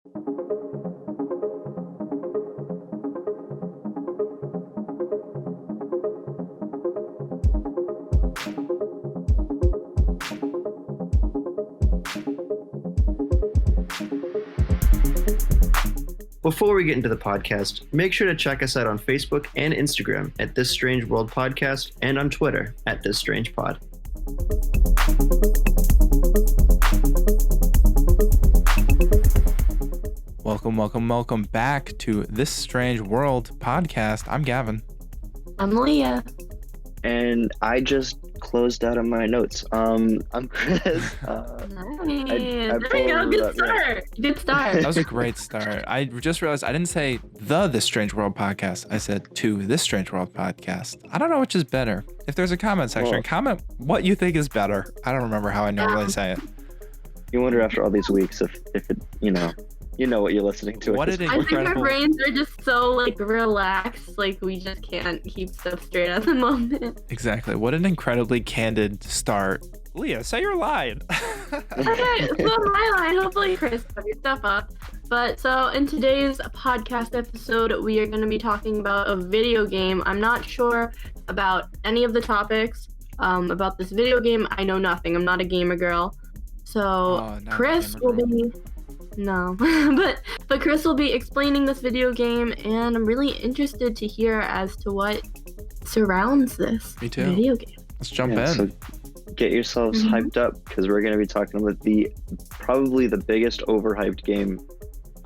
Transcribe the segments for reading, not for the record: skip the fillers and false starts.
Before we get into the podcast, make sure to check us out on Facebook and Instagram at This Strange World Podcast and on Twitter at This Strange Pod. Welcome back to This Strange World Podcast. I'm Gavin. I'm Leah. And I just closed out of my notes. I'm Chris. Nice. There we go. Good start. Good start. That was a great start. I just realized I didn't say the This Strange World Podcast. I said to This Strange World Podcast. I don't know which is better. If there's a comment section, comment what you think is better. I don't remember how I normally say it. You wonder after all these weeks if it, you know what you're listening to. What an incredible... I think our brains are just so relaxed, we just can't keep stuff straight at the moment. Exactly. What an incredibly candid start. Leah, say your line. Okay, so my line. Hopefully, Chris, put your stuff up. But so in today's podcast episode, we are going to be talking about a video game. I'm not sure about any of the topics about this video game. I know nothing. I'm not a gamer girl. So Chris will be... No, but Chris will be explaining this video game, and I'm really interested to hear as to what surrounds this video game. Let's jump in. So get yourselves hyped up, because we're going to be talking about probably the biggest overhyped game,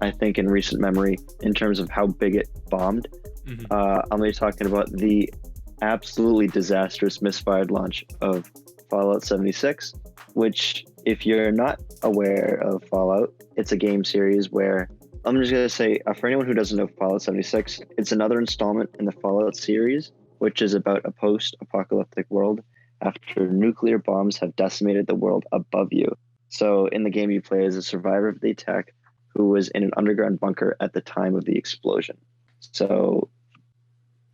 I think, in recent memory in terms of how big it bombed. I'm going to be talking about the absolutely disastrous misfired launch of Fallout 76, which, if you're not aware of Fallout, it's a game series where, I'm just going to say, for anyone who doesn't know Fallout 76, it's another installment in the Fallout series, which is about a post-apocalyptic world after nuclear bombs have decimated the world above you. So in the game, you play as a survivor of the attack who was in an underground bunker at the time of the explosion. So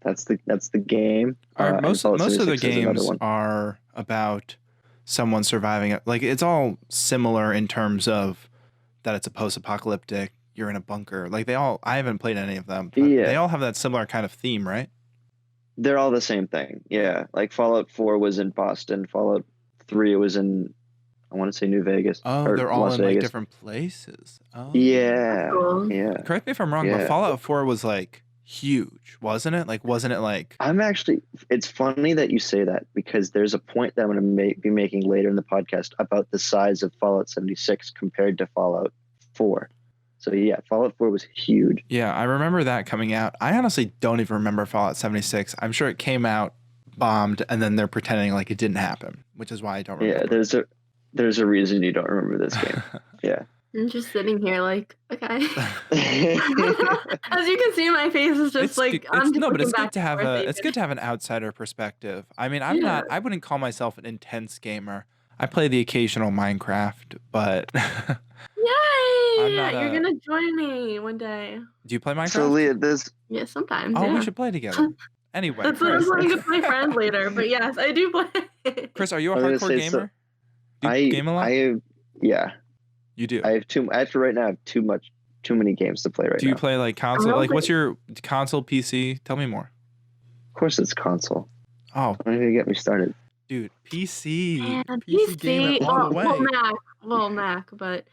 that's the game. Most of the games are about someone surviving it. It's all similar in terms of that it's a post-apocalyptic, you're in a bunker. I haven't played any of them, but they all have that similar kind of theme, right? They're all the same thing, yeah. Fallout 4 was in Boston, Fallout 3 was in, I want to say New Vegas. Oh, they're all in different places. Oh. Yeah, cool. Yeah. Correct me if I'm wrong, but Fallout 4 was huge, wasn't it? It's funny that you say that, because there's a point that I'm going to be making later in the podcast about the size of Fallout 76 compared to Fallout 4. So yeah, Fallout 4 was huge. Yeah, I remember that coming out. I honestly don't even remember Fallout 76. I'm sure it came out, bombed, and then they're pretending like it didn't happen, which is why I don't remember. Yeah, there's a reason you don't remember this game. Yeah. I'm just sitting here okay. As you can see, my face is just but it's good to have an outsider perspective. I mean, I wouldn't call myself an intense gamer. I play the occasional Minecraft, but Yay! You're gonna join me one day. Do you play Minecraft? So Leah, Yeah, sometimes. Oh, we should play together. Anyway, that's what I'm playing with my friend later. But yes, I do play. Chris, are you a hardcore gamer? Do you game a lot? Yeah. You do. I have right now. I have too many games to play right now. Do you play console? What's your console, PC? Tell me more. Of course, it's console. Oh, don't even get me started, dude. PC. Man, PC game all the way. Mac, but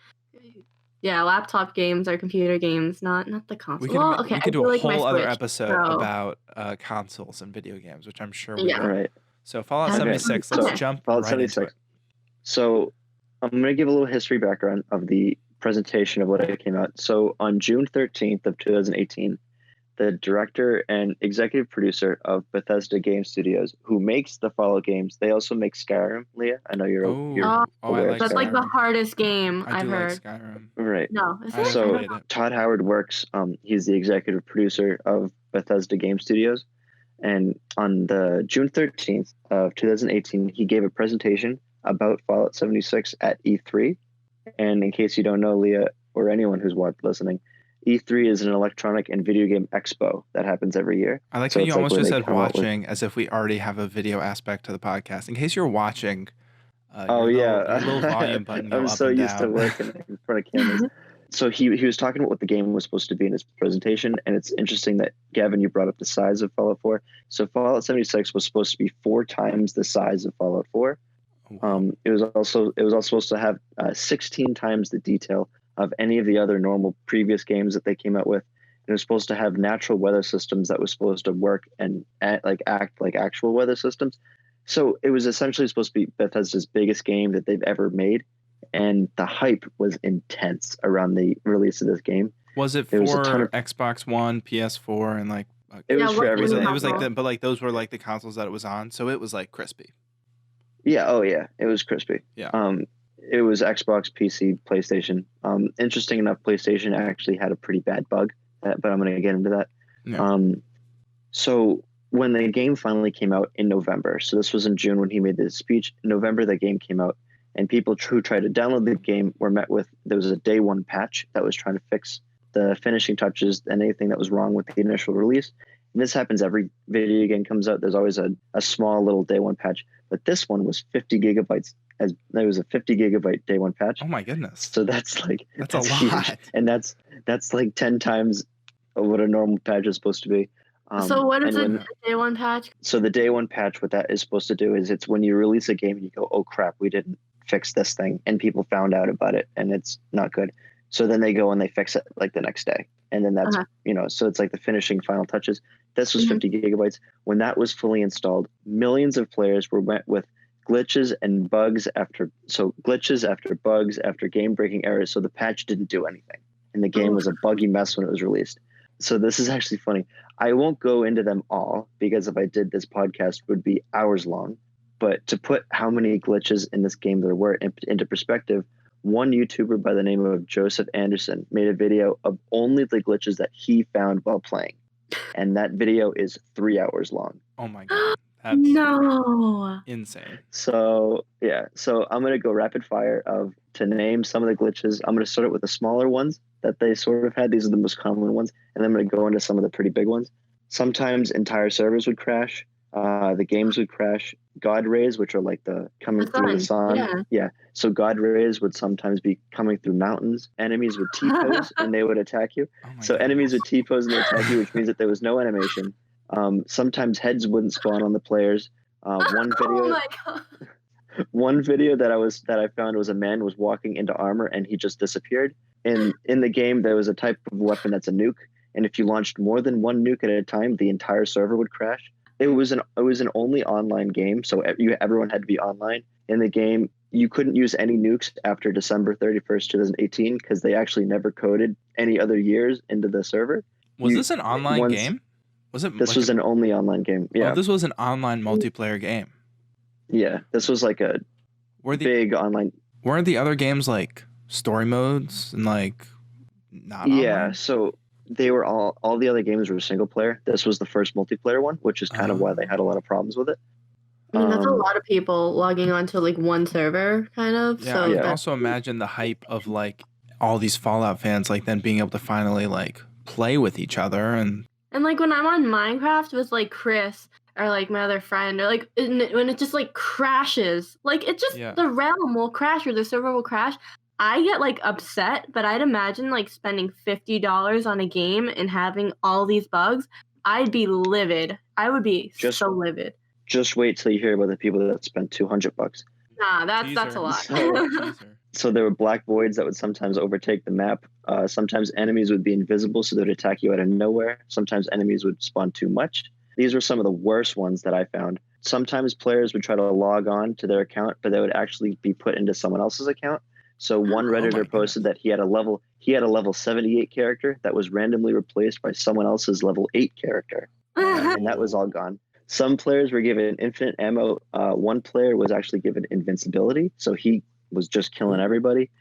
yeah, laptop games are computer games, not the console. We could do a whole other episode about consoles and video games, which I'm sure we will. Right. So Fallout 76. Let's jump Fallout right 76. into it. So I'm going to give a little history background of the presentation of what it came out. So on June 13th of 2018, the director and executive producer of Bethesda Game Studios, who makes the Fallout games, they also make Skyrim. Leah, I know you're aware. That's the hardest game I've heard. Skyrim. Right. No, is it? So Todd Howard works. He's the executive producer of Bethesda Game Studios, and on the June 13th of 2018, he gave a presentation about Fallout 76 at E3. And in case you don't know, Leah, or anyone who's listening, E3 is an electronic and video game expo that happens every year. I like how you almost just said watching, as if we already have a video aspect to the podcast. In case you're watching, your little volume button go I'm up so and used down. to working in front of cameras. So he was talking about what the game was supposed to be in his presentation, and it's interesting that, Gavin, you brought up the size of Fallout 4. So Fallout 76 was supposed to be 4 times the size of Fallout 4. It was also supposed to have 16 times the detail of any of the other normal previous games that they came out with. It was supposed to have natural weather systems that was supposed to work and act like actual weather systems. So it was essentially supposed to be Bethesda's biggest game that they've ever made. And the hype was intense around the release of this game. Was it for Xbox One, PS4, and like? It was for everything. It was like but like those were like the consoles that it was on, so it was like crispy. Yeah. Oh yeah, it was crispy. Yeah. It was Xbox, PC, PlayStation. Interesting enough, PlayStation actually had a pretty bad bug, but I'm going to get into that. Yeah. So when the game finally came out in November, so this was in June when he made this speech. In November, the game came out. And people who tried to download the game were met with, there was a day 1 patch that was trying to fix the finishing touches and anything that was wrong with the initial release. And this happens every video game comes out. There's always a small little day 1 patch. But this one was 50 gigabytes. There was a 50 gigabyte day 1 patch. Oh my goodness. So that's a lot. Huge. And that's like 10 times what a normal patch is supposed to be. So what is a day 1 patch? So the day 1 patch, what that is supposed to do is it's when you release a game and you go, oh crap, we didn't fix this thing, and people found out about it and it's not good. So then they go and they fix it like the next day. And then that's, so it's like the finishing final touches. This was 50 gigabytes. When that was fully installed, millions of players were met with glitches and bugs after bugs after game breaking errors. So the patch didn't do anything. And the game was a buggy mess when it was released. So this is actually funny. I won't go into them all because if I did, this podcast would be hours long. But to put how many glitches in this game there were into perspective, one YouTuber by the name of Joseph Anderson made a video of only the glitches that he found while playing. And that video is 3 hours long. Oh my God. That's insane. So, yeah. So I'm going to go rapid fire to name some of the glitches. I'm going to start it with the smaller ones that they sort of had. These are the most common ones. And then I'm going to go into some of the pretty big ones. Sometimes entire servers would crash. The games would crash. God rays, which are like the coming through the sun. Yeah. So God rays would sometimes be coming through mountains. Enemies would T-pose and they would attack you. Enemies would T-pose and they attack you, which means that there was no animation. Sometimes heads wouldn't spawn on the players. One video that I found was a man was walking into armor and he just disappeared. In the game, there was a type of weapon that's a nuke, and if you launched more than one nuke at a time, the entire server would crash. It was an only online game, so everyone had to be online. In the game, you couldn't use any nukes after December 31st, 2018, because they actually never coded any other years into the server. Was this an online game? This was an only online game. Yeah. Oh, this was an online multiplayer game. Yeah, this was like a big online. Weren't the other games like story modes and like not online? Yeah, so they were all the other games were single player. This was the first multiplayer one, which is kind of why they had a lot of problems with it. I mean, that's a lot of people logging onto like one server, kind of. Yeah, I can also imagine the hype of like all these Fallout fans, like then being able to finally like play with each other and like when I'm on Minecraft with like Chris or like my other friend, or like when it just like crashes, like it just the realm will crash or the server will crash. I get like upset, but I'd imagine like spending $50 on a game and having all these bugs. I'd be livid. I would be so livid. Just wait till you hear about the people that spent $200. Nah, that's a lot. So there were black voids that would sometimes overtake the map. Sometimes enemies would be invisible, so they'd attack you out of nowhere. Sometimes enemies would spawn too much. These were some of the worst ones that I found. Sometimes players would try to log on to their account, but they would actually be put into someone else's account. So one Redditor posted that he had a level 78 character that was randomly replaced by someone else's level 8 character, and that was all gone. Some players were given infinite ammo. One player was actually given invincibility, so he was just killing everybody.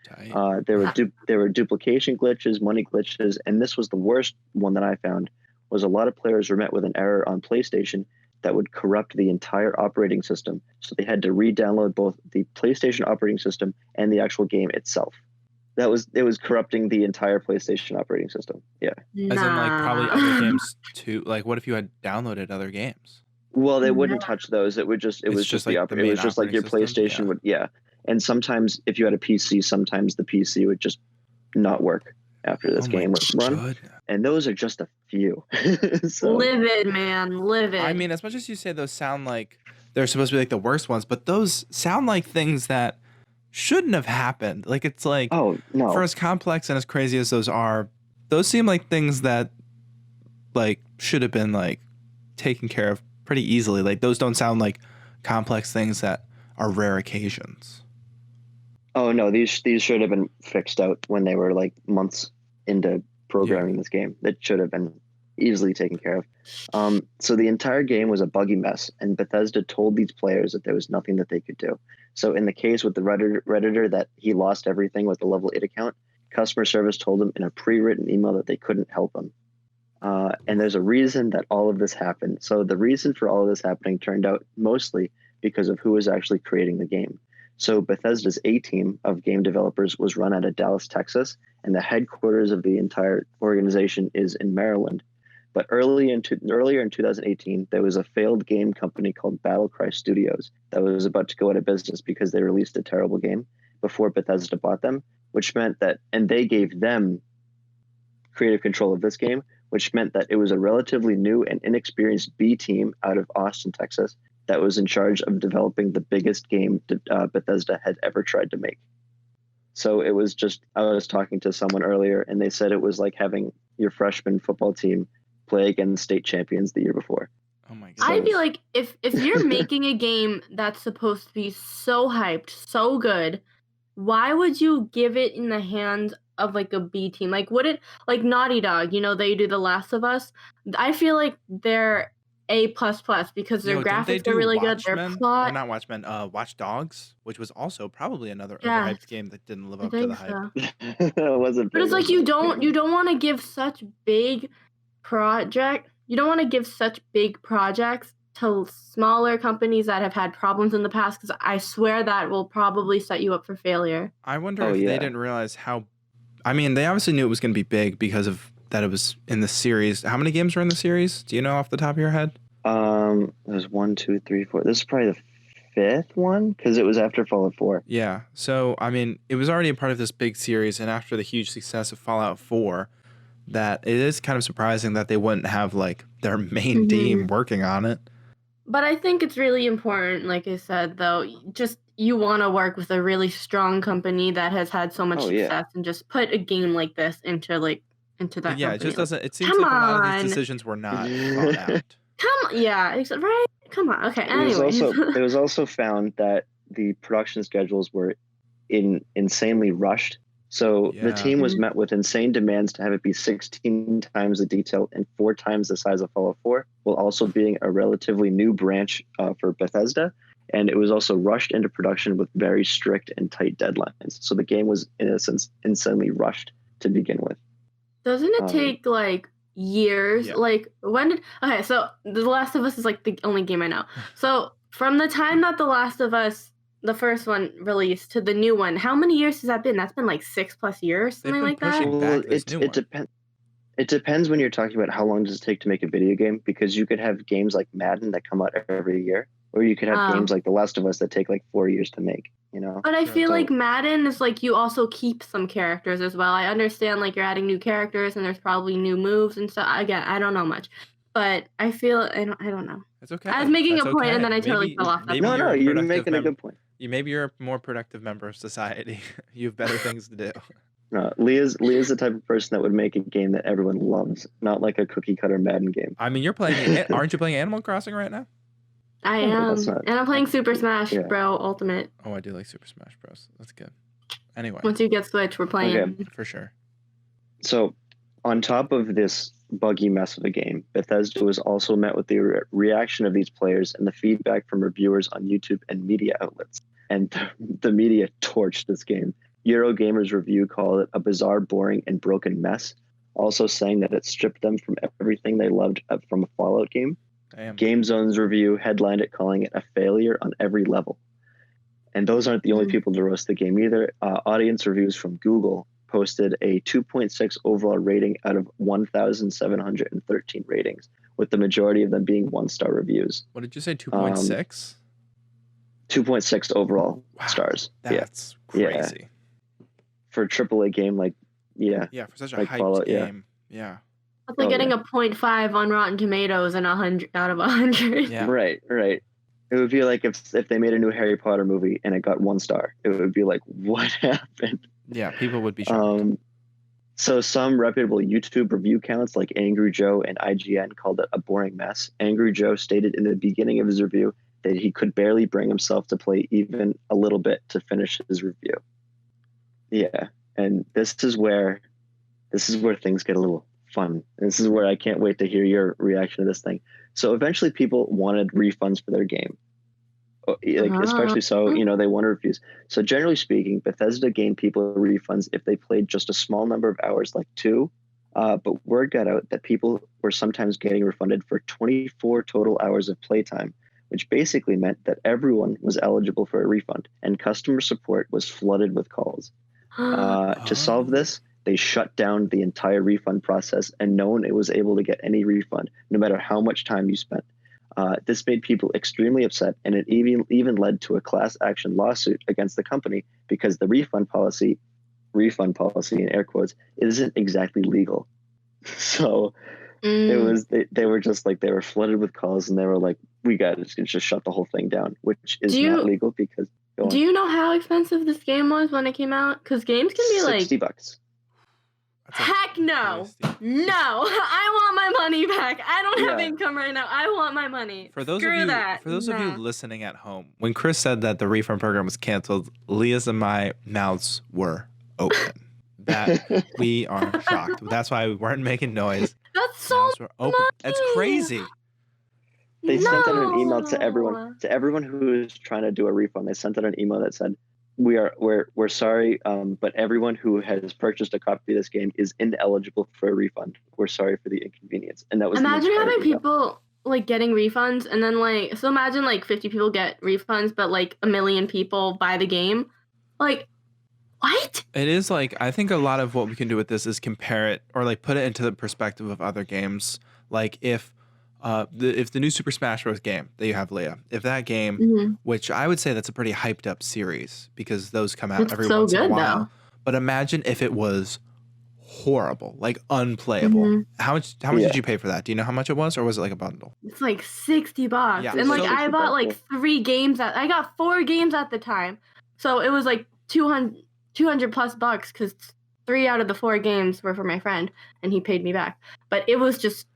There were duplication glitches, money glitches, and this was the worst one that I found. Was a lot of players were met with an error on PlayStation that would corrupt the entire operating system. So they had to re-download both the PlayStation operating system and the actual game itself. It was corrupting the entire PlayStation operating system. Yeah. As in like probably other games too. Like what if you had downloaded other games? Well, they wouldn't touch those. It was just like your PlayStation would. Yeah. And sometimes if you had a PC, sometimes the PC would just not work. after this game run, and those are just a few. So, livid, man, livid. I mean, as much as you say those sound like they're supposed to be like the worst ones, but those sound like things that shouldn't have happened. Like, it's like, oh no, for as complex and as crazy as those are, those seem like things that like should have been like taken care of pretty easily. Like, those don't sound like complex things that are rare occasions. Oh no, these should have been fixed out when they were like months into programming this game. That should have been easily taken care of. So the entire game was a buggy mess, and Bethesda told these players that there was nothing that they could do. So in the case with the Redditor that he lost everything with the level 8 account, customer service told him in a pre-written email that they couldn't help him. And there's a reason that all of this happened. So the reason for all of this happening turned out mostly because of who was actually creating the game. So Bethesda's A-team of game developers was run out of Dallas, Texas, and the headquarters of the entire organization is in Maryland. But earlier in 2018, there was a failed game company called Battlecry Studios that was about to go out of business because they released a terrible game before Bethesda bought them, which meant that, and they gave them creative control of this game, which meant that it was a relatively new and inexperienced B team out of Austin, Texas, that was in charge of developing the biggest game Bethesda had ever tried to make. So it was just, I was talking to someone earlier, and they said it was like having your freshman football team play against state champions the year before. Oh my god! I'd be like, if you're making a game that's supposed to be so hyped, so good, why would you give it in the hands of like a B team? Like, would it, like Naughty Dog? You know, they do The Last of Us. I feel like they're A++ because their graphics are really good. Their plot, not Watchmen, Watch Dogs, which was also probably another overhyped game that didn't live up to the hype. It wasn't. But it's like you don't want to give such big projects to smaller companies that have had problems in the past, because I swear that will probably set you up for failure. I wonder if they didn't realize how. I mean, they obviously knew it was going to be big because of that it was in the series. How many games were in the series? Do you know off the top of your head? There's 1, 2, 3, 4. This is probably the 5th one because it was after Fallout 4. Yeah. So, I mean, it was already a part of this big series, and after the huge success of Fallout 4, that it is kind of surprising that they wouldn't have like their main team working on it. But I think it's really important, like I said, though, just you want to work with a really strong company that has had so much success and just put a game like this into that company. It just doesn't. It seems like a lot of these decisions were not thought out. Right? Come on. Okay. Anyways. It was also found that the production schedules were insanely rushed. So the team was met with insane demands to have it be 16 times the detail and 4 times the size of Fallout 4, while also being a relatively new branch for Bethesda. And it was also rushed into production with very strict and tight deadlines. So the game was, in a sense, insanely rushed to begin with. Doesn't it take like years? Yeah. Like so The Last of Us is like the only game I know. So from the time that The Last of Us, the first one, released to the new one, how many years has that been? That's been like 6+ years, something like that. Well, it depends when you're talking about how long does it take to make a video game, because you could have games like Madden that come out every year, or you could have games like The Last of Us that take like 4 years to make, you know? But I feel like Madden is like you also keep some characters as well. I understand like you're adding new characters and there's probably new moves and stuff. Again, I don't know much. But I feel, I don't know. It's okay. I was making a point and then I totally fell off. No, you're making a good point. Maybe you're a more productive member of society. You have better things to do. No, Leah's the type of person that would make a game that everyone loves, not like a cookie cutter Madden game. I mean, you're playing. Aren't you playing Animal Crossing right now? I am, and I'm playing Super Smash Bro Ultimate. Oh, I do like Super Smash Bros. That's good. Anyway, once you get Switch, we're playing. Okay. For sure. So, on top of this buggy mess of a game, Bethesda was also met with the reaction of these players and the feedback from reviewers on YouTube and media outlets. And the media torched this game. Eurogamer's review called it a bizarre, boring, and broken mess, also saying that it stripped them from everything they loved from a Fallout game. Damn. GameZone's review headlined it, calling it a failure on every level. And those aren't the only people to roast the game either. Audience reviews from Google posted a 2.6 overall rating out of 1,713 ratings, with the majority of them being 1-star reviews. What did you say, 2.6? 2.6 overall stars. That's crazy. For a AAA game like Yeah. Yeah, for such a Like hyped Fallout, yeah. game. Yeah. It's like getting a 0.5 on Rotten Tomatoes and 100 out of 100. Yeah. Right. It would be like if they made a new Harry Potter movie and it got 1 star. It would be like, what happened? Yeah, people would be shocked. So some reputable YouTube review accounts like Angry Joe and IGN called it a boring mess. Angry Joe stated in the beginning of his review that he could barely bring himself to play even a little bit to finish his review. Yeah, and this is where things get a little fun. This is where I can't wait to hear your reaction to this thing. So eventually people wanted refunds for their game. Especially so, they wanted reviews. So generally speaking, Bethesda gained people refunds if they played just a small number of hours, like 2. But word got out that people were sometimes getting refunded for 24 total hours of playtime, which basically meant that everyone was eligible for a refund, and customer support was flooded with calls. To solve this, they shut down the entire refund process, and no one was able to get any refund, no matter how much time you spent. This made people extremely upset, and it even led to a class action lawsuit against the company because the refund policy in air quotes isn't exactly legal. So it was they were just like, they were flooded with calls, and they were like, we got to just shut the whole thing down, which is not legal because. Do you know how expensive this game was when it came out? Because games can be like $60. Heck no. No. I want my money back. I don't have income right now. I want my money. For those of you listening at home, when Chris said that the refund program was canceled, Leah's and my mouths were open. That we are shocked. That's why we weren't making noise. That's so open. That's crazy. They sent out an email to everyone who is trying to do a refund. They sent out an email that said, we're sorry, but everyone who has purchased a copy of this game is ineligible for a refund. We're sorry for the inconvenience. And that was imagine having people like getting refunds, and then so imagine like 50 people get refunds, but like 1 million people buy the game. Like, what? It is like, I think a lot of what we can do with this is compare it or like put it into the perspective of other games. Like if the new Super Smash Bros. Game that you have, Leah, if that game, which I would say that's a pretty hyped up series because those come out every once in a while. Though. But imagine if it was horrible, like unplayable. How much did you pay for that? Do you know how much it was, or was it like a bundle? It's like $60. Yeah. And like I bought like 3 games I got 4 games at the time. So it was like 200 plus bucks because 3 out of the 4 games were for my friend and he paid me back. But it was just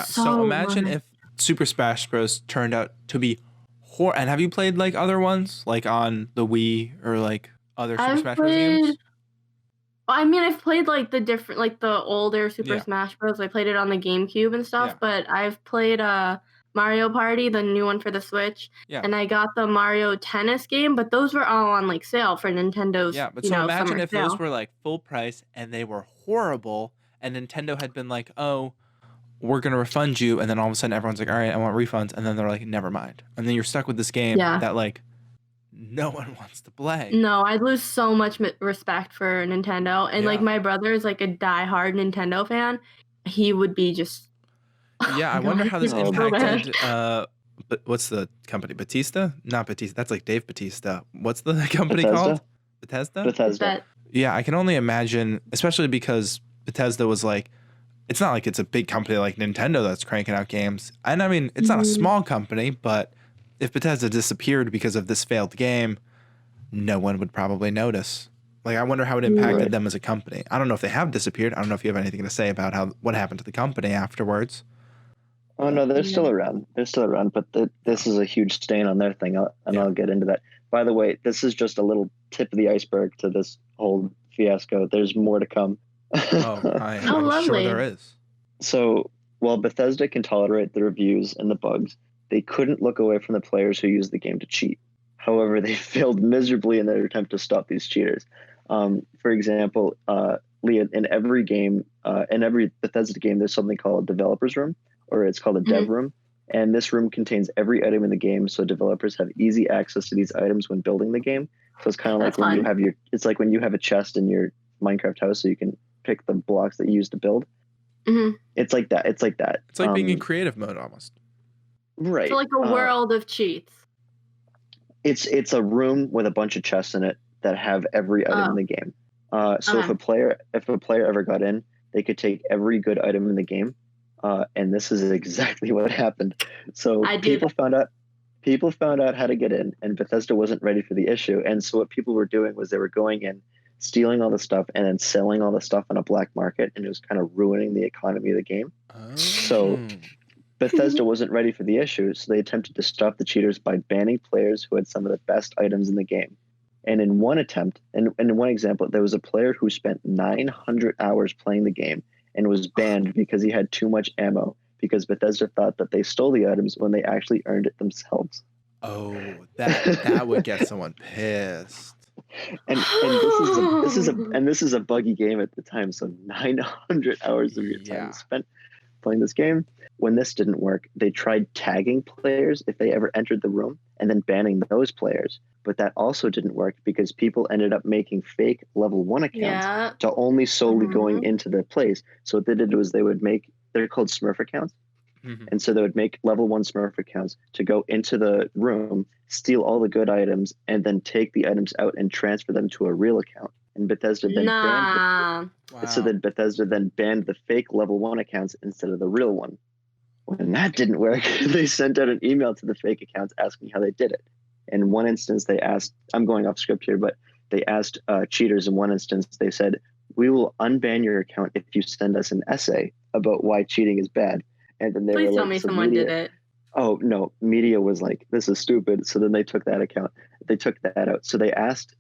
so imagine if Super Smash Bros. Turned out to be horrible. And have you played like other ones, like on the Wii or like other Super Smash Bros. Games? I mean, I've played like the older Super Smash Bros. I played it on the GameCube and stuff, but I've played Mario Party, the new one for the Switch, and I got the Mario Tennis game, but those were all on like sale for Nintendo's. Yeah, but so imagine if those were like full price and they were horrible, and Nintendo had been like, "Oh, we're going to refund you," and then all of a sudden everyone's like, all right, I want refunds, and then they're like, never mind. And then you're stuck with this game that like no one wants to play. No, I'd lose so much respect for Nintendo. And like my brother is like a diehard Nintendo fan. He would be just... I wonder how this impacted... but what's the company? Batista? Not Batista. That's like Dave Batista. What's the company called? Bethesda? Yeah, I can only imagine, especially because Bethesda was like, it's not like it's a big company like Nintendo that's cranking out games. And I mean, it's not a small company, but if Bethesda disappeared because of this failed game, no one would probably notice. Like, I wonder how it impacted them as a company. I don't know if they have disappeared. I don't know if you have anything to say about what happened to the company afterwards. Oh, no, they're still around. But this is a huge stain on their thing, I'll get into that. By the way, this is just a little tip of the iceberg to this whole fiasco. There's more to come. I'm sure there is. So while Bethesda can tolerate the reviews and the bugs, they couldn't look away from the players who use the game to cheat. However, they failed miserably in their attempt to stop these cheaters. For example, Leah, in every Bethesda game, there's something called a developer's room, or it's called a dev room. And this room contains every item in the game, so developers have easy access to these items when building the game. So it's kind of like when you have a chest in your Minecraft house, so you can pick the blocks that you use to build. It's like that. It's like being in creative mode almost. Right. So like a world of cheats. It's a room with a bunch of chests in it that have every item in the game. So if a player ever got in, they could take every good item in the game, and this is exactly what happened. So people found out how to get in, and Bethesda wasn't ready for the issue. And so what people were doing was they were going in, stealing all the stuff, and then selling all the stuff on a black market, and it was kind of ruining the economy of the game. Oh. So Bethesda wasn't ready for the issue, so they attempted to stop the cheaters by banning players who had some of the best items in the game. And in one attempt, and in one example, there was a player who spent 900 hours playing the game and was banned because he had too much ammo, because Bethesda thought that they stole the items when they actually earned it themselves. Oh, that would get someone pissed. And this is a buggy game at the time, so 900 hours of your time spent playing this game. When this didn't work, they tried tagging players if they ever entered the room and then banning those players. But that also didn't work because people ended up making fake level 1 accounts to only solely going into the place. So what they did was they're called Smurf accounts. Mm-hmm. And so they would make level 1 Smurf accounts to go into the room, steal all the good items, and then take the items out and transfer them to a real account. And Bethesda then banned the fake level 1 accounts instead of the real one. When that didn't work, they sent out an email to the fake accounts asking how they did it. In one instance, they asked, I'm going off script here, but they asked cheaters in one instance, they said, "We will unban your account if you send us an essay about why cheating is bad." And then they Please were tell like, me someone did it. Oh, no, media was like, this is stupid. So then they took that account. They took that out. So they asked,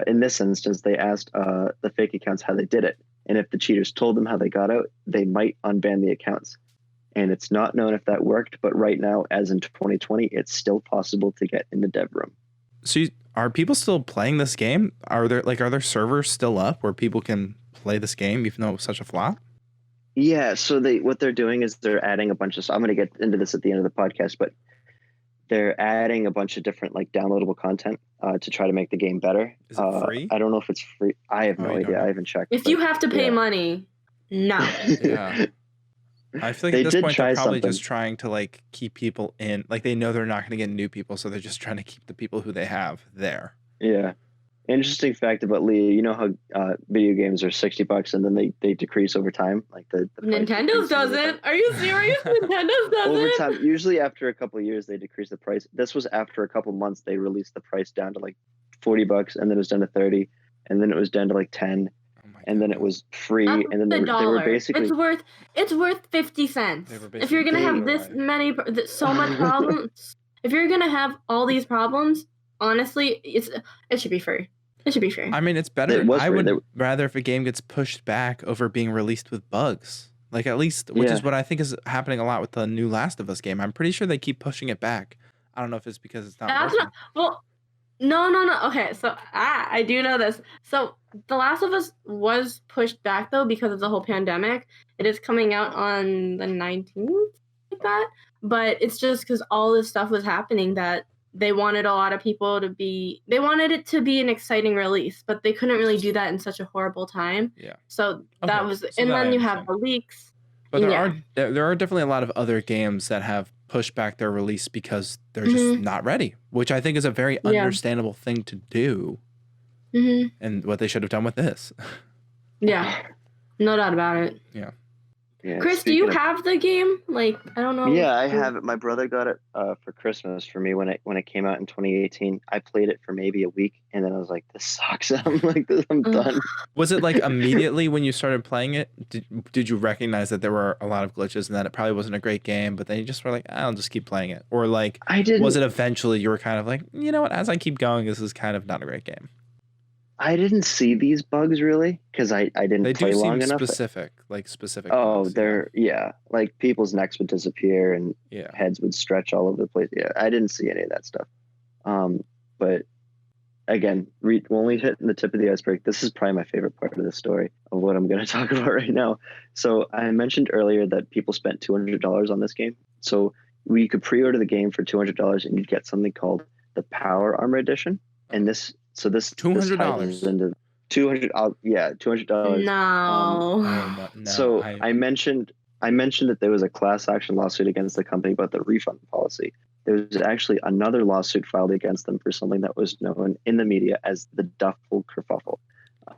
in this instance, they asked the fake accounts how they did it. And if the cheaters told them how they got out, they might unban the accounts. And it's not known if that worked, but right now, as in 2020, it's still possible to get in the dev room. So are people still playing this game? Are there servers still up where people can play this game even though it was such a flop? Yeah, so what they're doing is they're adding a bunch of stuff. I'm going to get into this at the end of the podcast, but they're adding a bunch of different downloadable content to try to make the game better. Is it free? I don't know if it's free. I have no idea. I haven't checked. If you have to pay money, no. Yeah. I feel like at this point they're probably just trying to keep people in. They know they're not going to get new people, so they're just trying to keep the people who they have there. Yeah. Interesting fact about Leah, you know how video games are $60 and then they decrease over time? The Nintendo's doesn't. Are you serious? Nintendo's doesn't. Over time, usually after a couple of years, they decrease the price. This was after a couple months, they released the price down to $40, and then it was down to 30, and then it was down to 10, and then it was free, and then they were basically it's worth 50 cents. If you're gonna have so much problems, if you're gonna have all these problems, honestly, it should be free. It should be free. I mean, it's better. I would rather if a game gets pushed back over being released with bugs. At least, which is what I think is happening a lot with the new Last of Us game. I'm pretty sure they keep pushing it back. I don't know if it's because it's not working. No. Okay, so I do know this. So The Last of Us was pushed back, though, because of the whole pandemic. It is coming out on the 19th, like that. But it's just because all this stuff was happening that they wanted a lot of people they wanted it to be an exciting release, but they couldn't really do that in such a horrible time. Yeah. So that was, and then you have the leaks. But there are definitely a lot of other games that have pushed back their release because they're just not ready, which I think is a very understandable thing to do. Mm-hmm. And what they should have done with this. Yeah. No doubt about it. Yeah. Yeah, Chris, do you have the game? I don't know. Yeah, I have it. My brother got it for Christmas for me when it came out in 2018. I played it for maybe a week, and then I was like, "This sucks." I'm done. Was it immediately when you started playing it? Did you recognize that there were a lot of glitches and that it probably wasn't a great game? But then you just were like, "I'll just keep playing it," or I didn't. Was it eventually you were kind of like, you know what? As I keep going, this is kind of not a great game. I didn't see these bugs really because I didn't play long enough. Specific. Oh, bugs, they're people's necks would disappear and heads would stretch all over the place. Yeah, I didn't see any of that stuff. But again, we're only hitting the tip of the iceberg. This is probably my favorite part of the story of what I'm going to talk about right now. So I mentioned earlier that people spent $200 on this game. So we could pre-order the game for $200 and you'd get something called the Power Armor Edition, and this $200 into $200. Yeah, $200. No. So I mentioned that there was a class action lawsuit against the company about the refund policy. There was actually another lawsuit filed against them for something that was known in the media as the Duffel kerfuffle.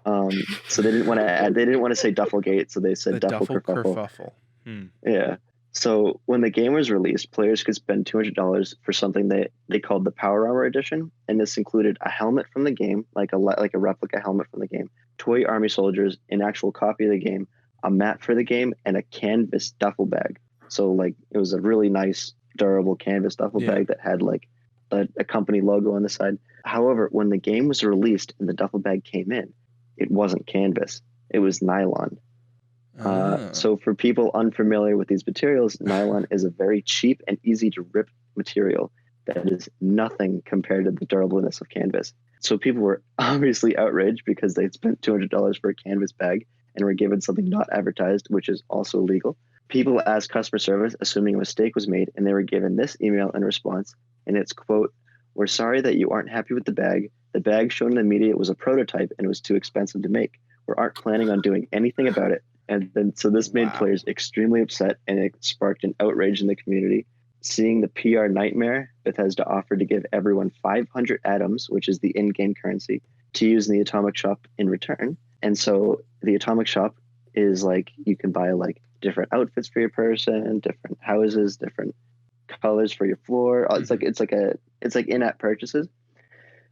So they didn't want to add. They didn't want to say Duffelgate, so they said The Duffel Duffel Kerfuffle. Kerfuffle. Yeah. So when the game was released, players could spend $200 for something they called the Power Armor Edition, and this included a helmet from the game, like a replica helmet from the game, toy army soldiers, an actual copy of the game, a map for the game, and a canvas duffel bag. So like it was a really nice, durable canvas duffel bag that had like a company logo on the side. However, when the game was released and the duffel bag came in, it wasn't canvas; it was nylon. So for people unfamiliar with these materials, nylon is a very cheap and easy to rip material that is nothing compared to the durableness of canvas. So people were obviously outraged because they'd spent $200 for a canvas bag and were given something not advertised, which is also illegal. People asked customer service, assuming a mistake was made, and they were given this email in response, and it's, quote, "We're sorry that you aren't happy with the bag. The bag shown in the media was a prototype and it was too expensive to make. We aren't planning on doing anything about it." And then, so this made players extremely upset, and it sparked an outrage in the community. Seeing the PR nightmare, Bethesda offered to give everyone 500 atoms, which is the in-game currency, to use in the Atomic Shop in return. And so the Atomic Shop is like, you can buy like different outfits for your person, different houses, different colors for your floor. It's like in-app purchases.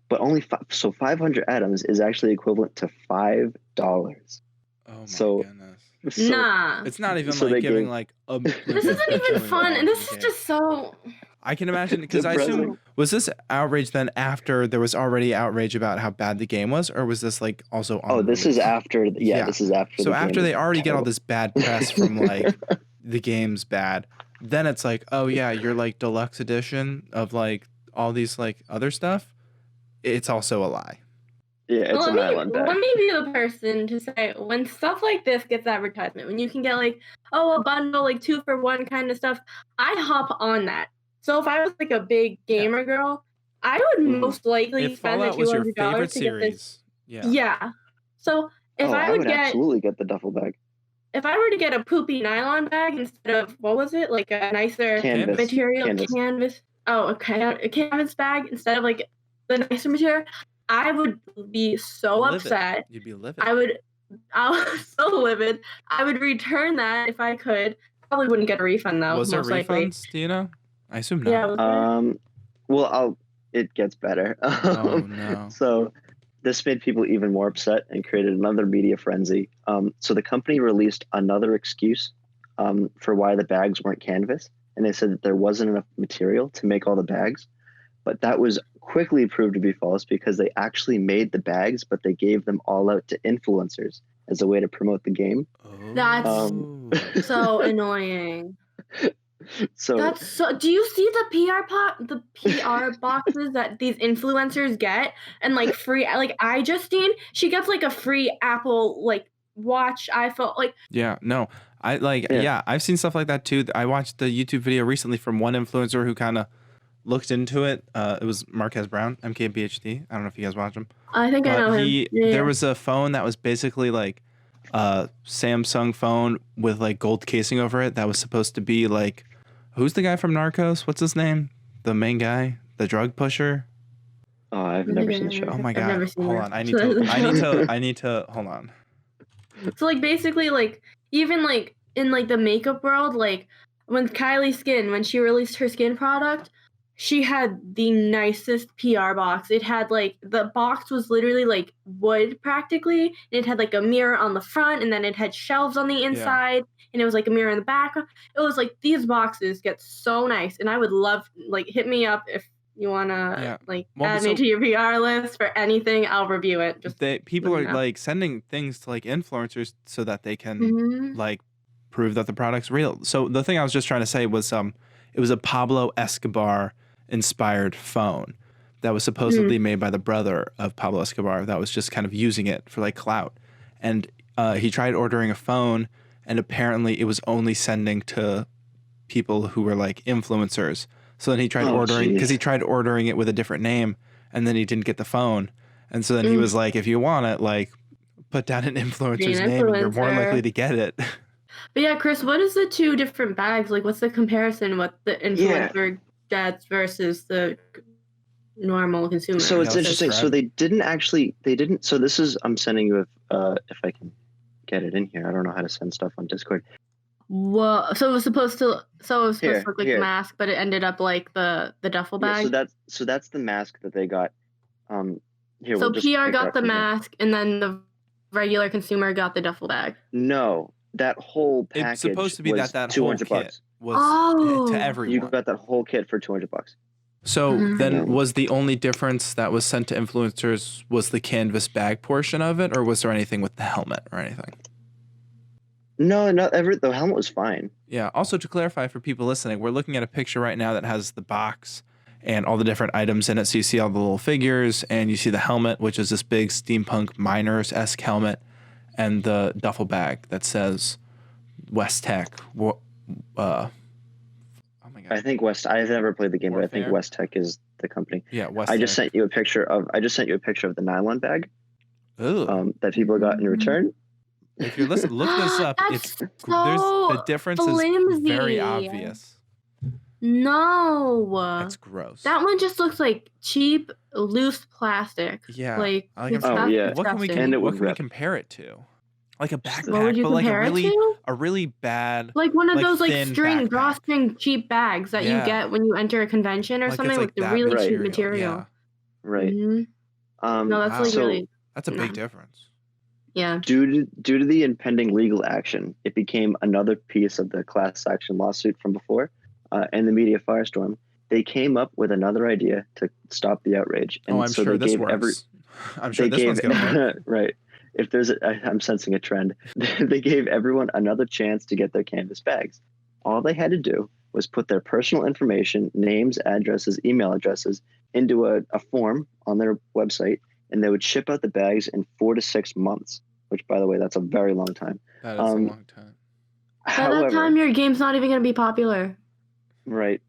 But only 500 atoms is actually equivalent to $5. Oh my goodness. Nah. It's not even like giving like a. This isn't even fun, and this is just so. I can imagine, because I assume, was this outrage then after there was already outrage about how bad the game was, or was this like also on this is after. Yeah, this is after. So after they already get all this bad press from like the game's bad, then it's like, oh yeah, your like deluxe edition of like all these like other stuff, it's also a lie. Yeah, it's a nylon bag. Let me be the person to say, when stuff like this gets advertisement, when you can get like, a bundle, like 2 for 1 kind of stuff, I'd hop on that. So if I was like a big gamer girl, I would most likely spend the $200 to get this. Yeah. So if I would absolutely get the duffel bag. If I were to get a poopy nylon bag instead of, what was it, like a nicer material, canvas. Oh, okay, a canvas bag instead of like the nicer material, I would be so upset. You'd be livid. I was so livid. I would return that if I could. Probably wouldn't get a refund though. Was there refunds? Do you know? I assume not. Yeah. Well, it gets better. Oh no. So this made people even more upset and created another media frenzy. So the company released another excuse for why the bags weren't canvas, and they said that there wasn't enough material to make all the bags. But that was quickly proved to be false, because they actually made the bags, but they gave them all out to influencers as a way to promote the game. That's so annoying. So do you see the PR boxes that these influencers get, and like free, like Justine, she gets like a free Apple like watch, iPhone, like. Yeah, no, I've seen stuff like that too. I watched the YouTube video recently from one influencer who kind of looked into it. It was Marquez Brown, MKBHD. I don't know if you guys watch him. I think I know him. There was a phone that was basically like a Samsung phone with like gold casing over it that was supposed to be like, who's the guy from Narcos? What's his name? The main guy, the drug pusher. Oh, I've never seen the show. Oh my god! Hold on, I need to. Hold on. So like basically like even like in like the makeup world, like when Kylie Skin, when she released her skin product, she had the nicest PR box. It had like, the box was literally like wood practically. And it had like a mirror on the front, and then it had shelves on the inside, and it was like a mirror in the back. It was like, these boxes get so nice, and I would love, like, hit me up if you want to add me to your PR list for anything. I'll review it. People are like sending things to like influencers so that they can like prove that the product's real. So the thing I was just trying to say was it was a Pablo Escobar inspired phone that was supposedly made by the brother of Pablo Escobar that was just kind of using it for like clout. And he tried ordering a phone, and apparently it was only sending to people who were like influencers. So then he tried ordering it with a different name, and then he didn't get the phone. And so then he was like, if you want it, like put down an influencer's name and you're more likely to get it. But yeah, Chris, what is the 2 different bags? Like, what's the comparison with the influencer gets versus the normal consumer. So it's Yeah, interesting. So they didn't. So this is, I'm sending you if I can get it in here. I don't know how to send stuff on Discord. Well, so it was supposed to look like Here. the mask, but it ended up like the duffel bag. Yeah, so that's the mask that they got. Here. So We'll just PR pick got up the from here. mask, and then the regular consumer got the duffel bag. No, that whole package It's supposed to be was that whole $200 kit was Oh. to You everyone. got that whole kit for $200. So Mhm. then was the only difference that was sent to influencers was the canvas bag portion of it, or was there anything with the helmet or anything? No, the helmet was fine. Yeah. Also, to clarify for people listening, we're looking at a picture right now that has the box and all the different items in it. So you see all the little figures, and you see the helmet, which is this big steampunk miners-esque helmet, and the duffel bag that says West Tech. Oh my god. I think I've never played the game, but I think Warfare? West Tech is the company. Yeah, West I Tech. just sent you a picture of the nylon bag Ooh. that people got in return. If you're listening, look this up. That's There's so the difference flimsy. is very obvious. No. It's gross. That one just looks like cheap, loose plastic. Yeah. Like, I'm it's trying- that's yeah. What can we disgusting. And it would what can we rip. compare it to? Like a backpack, What would you but like compare it to? a really bad Like one of like those thin backpack. drawstring cheap bags that Yeah. you get when you enter a convention or like something it's like with the that really cheap material. material. Right. Mhm. No, that's Wow. like So really, That's a No. big difference. yeah. due to the impending legal action, it became another piece of the class action lawsuit from before, and the media firestorm. They came up with another idea to stop the outrage, and I'm so sure they this gave works. I'm sure they this one's gave gonna work. right. If I'm sensing a trend. They gave everyone another chance to get their canvas bags. All they had to do was put their personal information, names, addresses, email addresses, into a form on their website, and they would ship out the bags in 4 to 6 months. Which, by the way, that's a very long time. That is a long time. By However, that time, your game's not even going to be popular. right.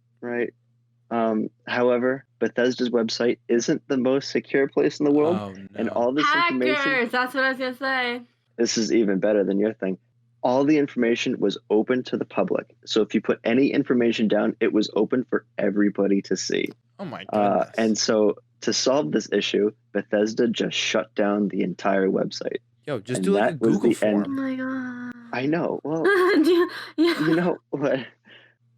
However, Bethesda's website isn't the most secure place in the world, Oh no. and all this information. Hackers! That's what I was going to say. This is even better than your thing. All the information was open to the public. So if you put any information down, it was open for everybody to see. Oh my goodness. And so to solve this issue, Bethesda just shut down the entire website. Yo, just and do like a that was Google the end. Oh form. my god. I know. Well, Yeah. you know what?